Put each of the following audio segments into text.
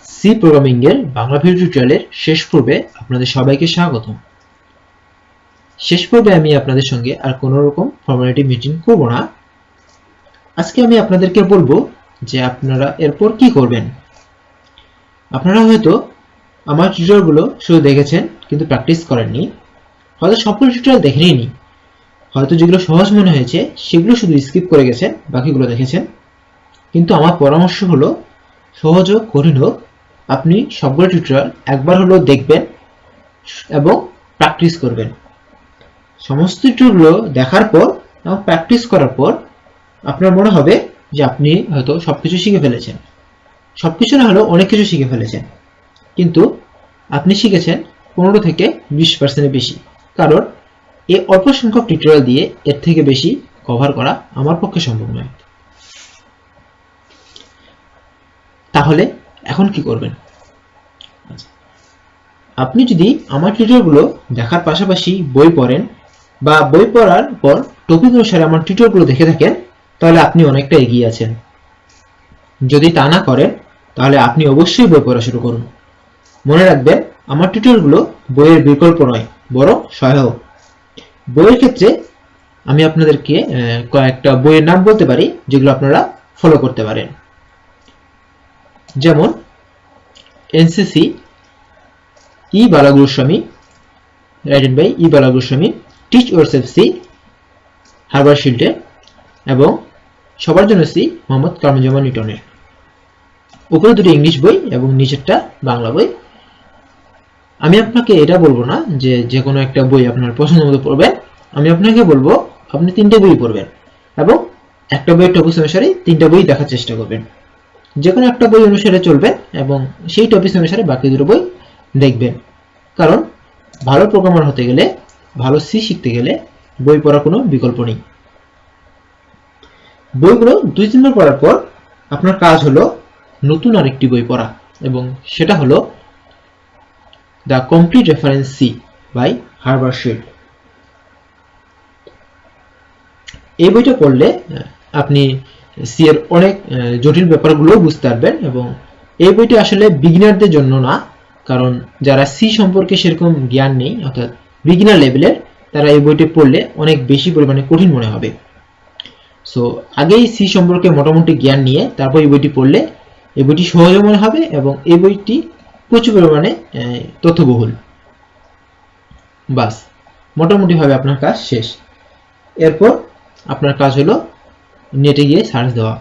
C programming এর Bangla video টিউটোরিয়ালের শেষ পর্বে আপনাদের সবাইকে স্বাগত। শেষ পর্বে আমি আপনাদের সঙ্গে আর কোনো রকম ফর্মালিটি মিটিং করব না। আজকে আমি আপনাদেরকে বলবো যে আপনারা এরপর কি করবেন। আপনারা হয়তো আমার টিউটোরিয়ালগুলো শুধু দেখেছেন কিন্তু প্র্যাকটিস করেননি, হয়তো সবগুলো টিউটোরিয়াল দেখেননি, হয়তো যেগুলো সহজ মনে হয়েছে সেগুলো শুধু স্কিপ করে গেছেন, বাকিগুলো দেখেছেন। কিন্তু আমার পরামর্শ হলো সহজ হোক কঠিন হোক আপনি সবগুলো টিউটোরিয়াল একবার হলেও দেখবেন এবং প্র্যাকটিস করবেন। সমস্ত টিউটোরিয়ালগুলো দেখার পর এবং প্র্যাকটিস করার পর আপনার মনে হবে যে আপনি হয়তো সবকিছু শিখে ফেলেছেন, সবকিছু না হলেও অনেক কিছু শিখে ফেলেছেন, কিন্তু আপনি শিখেছেন 15 থেকে 20% বেশি, কারণ এই অল্প সংখ্যক টিউটোরিয়াল দিয়ে এর থেকে বেশি কভার করা আমার পক্ষে সম্ভব নয়। তাহলে এখন কি করবেন? আপনি যদি আমার টিউটোরিয়ালগুলো দেখার পাশাপাশি বই পড়েন বা বই পড়ার পর টপিক অনুসারে আমার টিউটোরিয়ালগুলো দেখে থাকেন, তাহলে আপনি অনেকটা এগিয়ে আছেন। যদি তা না করেন তাহলে আপনি অবশ্যই বই পড়া শুরু করুন। মনে রাখবেন, আমার টিউটোরিয়ালগুলো বইয়ের বিকল্প নয়, বরং সহায়ক। বইয়ের ক্ষেত্রে আমি আপনাদেরকে কয়েকটা বইয়ের নাম বলতে পারি যেগুলো আপনারা ফলো করতে পারেন। যেমন ANSI C E Balaguruswamy, written by E Balaguruswamy, teach yourself C, Herbert শিল্ডে, এবং সবার জন্য সি মোহাম্মদ কামরুজ্জামান নিউটনের। উপরে দুটো ইংলিশ বই এবং নিচেরটা বাংলা বই। আমি আপনাকে এটা বলবো না যে যে কোনো একটা বই আপনার পছন্দ মতো পড়বেন, আমি আপনাকে বলবো আপনি 3টে বই পড়বেন এবং একটা বইয়ের টপিক অনুসারে 3টা বই দেখার চেষ্টা করবেন। যে কোনো একটা বই অনুসারে চলবেন এবং সেই টপিক অনুসারে বাকি দুটো বই দেখবেন। কারণ ভালো প্রোগ্রামার হতে গেলে, ভালো সি শিখতে গেলে বই পড়ার কোনো বিকল্প নেই। বইগুলো 2-3 বার পড়ার পর আপনার কাজ হলো নতুন আরেকটি বই পড়া, এবং সেটা হলো the complete reference C by Herbert Schildt. এই বইটা পড়লে আপনি সি এর অনেক জটিল ব্যাপারগুলো বুঝতে পারবেন, এবং এই বইটা আসলে বিগিনারদের জন্য না, কারণ যারা সি সম্পর্কে সেরকম জ্ঞান নেই অর্থাৎ বিগিনার লেভেলের, তারা এই বইটি পড়লে অনেক বেশি পরিমাণে কঠিন মনে হবে। সো আগেই সি সম্পর্কে মোটামুটি জ্ঞান নিয়ে তারপর এই বইটি পড়লে এই বইটি সহজ মনে হবে, এবং এই বইটি প্রচুর পরিমাণে তথ্যবহুল। বাস মোটামুটিভাবে আপনার কাজ শেষ। এরপর আপনার কাজ হলো নেটে গিয়ে সার্চ দেওয়া,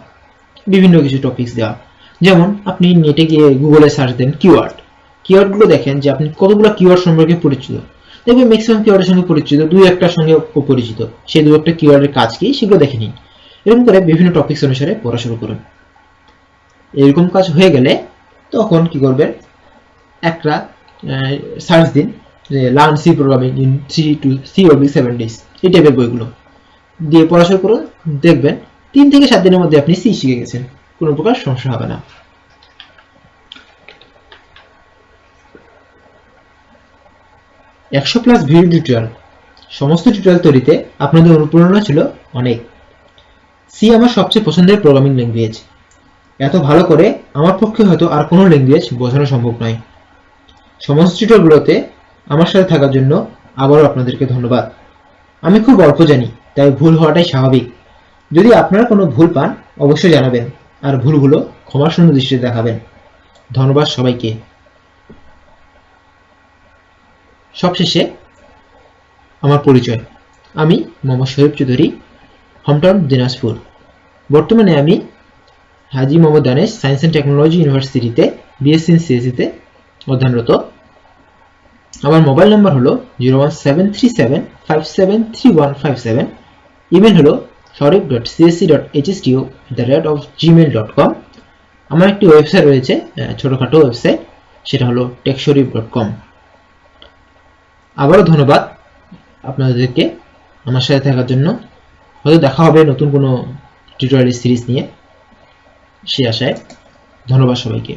বিভিন্ন কিছু টপিকস দেওয়া। যেমন আপনি নেটে গিয়ে গুগলে সার্চ দেন কিওয়ার্ডগুলো দেখেন যে আপনি কতগুলো কিওয়ার্ড সম্পর্কে পরিচিত। দেখবেন ম্যাক্সিমাম কিওয়ার্ডের সঙ্গে পরিচিত, 2-1টার সঙ্গে পরিচিত, সেই 2-1টা কিওয়ার্ডের কাজ কি সেগুলো দেখে নিন। এরকম করে বিভিন্ন টপিকস অনুসারে পড়া শুরু করুন। এরকম কাজ হয়ে গেলে তখন কি করবেন, একটা সার্চ দিন যে learn C programming in 3 to 7 days, এই টাইপের বইগুলো দিয়ে পড়াশোনা করুন। দেখবেন 3 থেকে 7 দিনের মধ্যে আপনি সি শিখে গেছেন, কোনো প্রকার সমস্যা হবে না। 100+ ভিডিও টিউটোরিয়াল, সমস্ত টিউটোরিয়াল তৈরিতে আপনাদের অনুপ্রেরণা ছিল অনেক। সি আমার সবচেয়ে পছন্দের প্রোগ্রামিং ল্যাঙ্গুয়েজ। এত ভালো করে আমার পক্ষে হয়তো আর কোনো ল্যাঙ্গুয়েজ বোঝানো সম্ভব নয়। সমস্ত টিউটোরিয়ালগুলোতে আমার সাথে থাকার জন্য আবারও আপনাদেরকে ধন্যবাদ। আমি খুব অল্প জানি, তাই ভুল হওয়াটাই স্বাভাবিক। যদি আপনারা কোনো ভুল পান অবশ্যই জানাবেন, আর ভুলগুলো ক্ষমাশূন্য দৃষ্টিতে দেখাবেন। ধন্যবাদ সবাইকে। সবশেষে আমার পরিচয়, আমি মোহাম্মদ শরীফ চৌধুরী, হোমটাউন দিনাজপুর। বর্তমানে আমি Haji Mohammad Danesh science and technology ইউনিভার্সিটিতে বিএসসি ইন সিএসসিতে অধ্যয়নরত। আমার মোবাইল নাম্বার হলো 01737573157। ইমেল হলো sharif.csc.hstu@gmail.com। আমার একটি ওয়েবসাইট রয়েছে, ছোটখাটো ওয়েবসাইট, সেটা হলো techsharif.com। আবারও ধন্যবাদ আপনাদেরকে আমার সাথে থাকার জন্য। হয়তো দেখা হবে নতুন কোনো টিউটোরিয়াল সিরিজ নিয়ে, সে আশায়। ধন্যবাদ সবাইকে।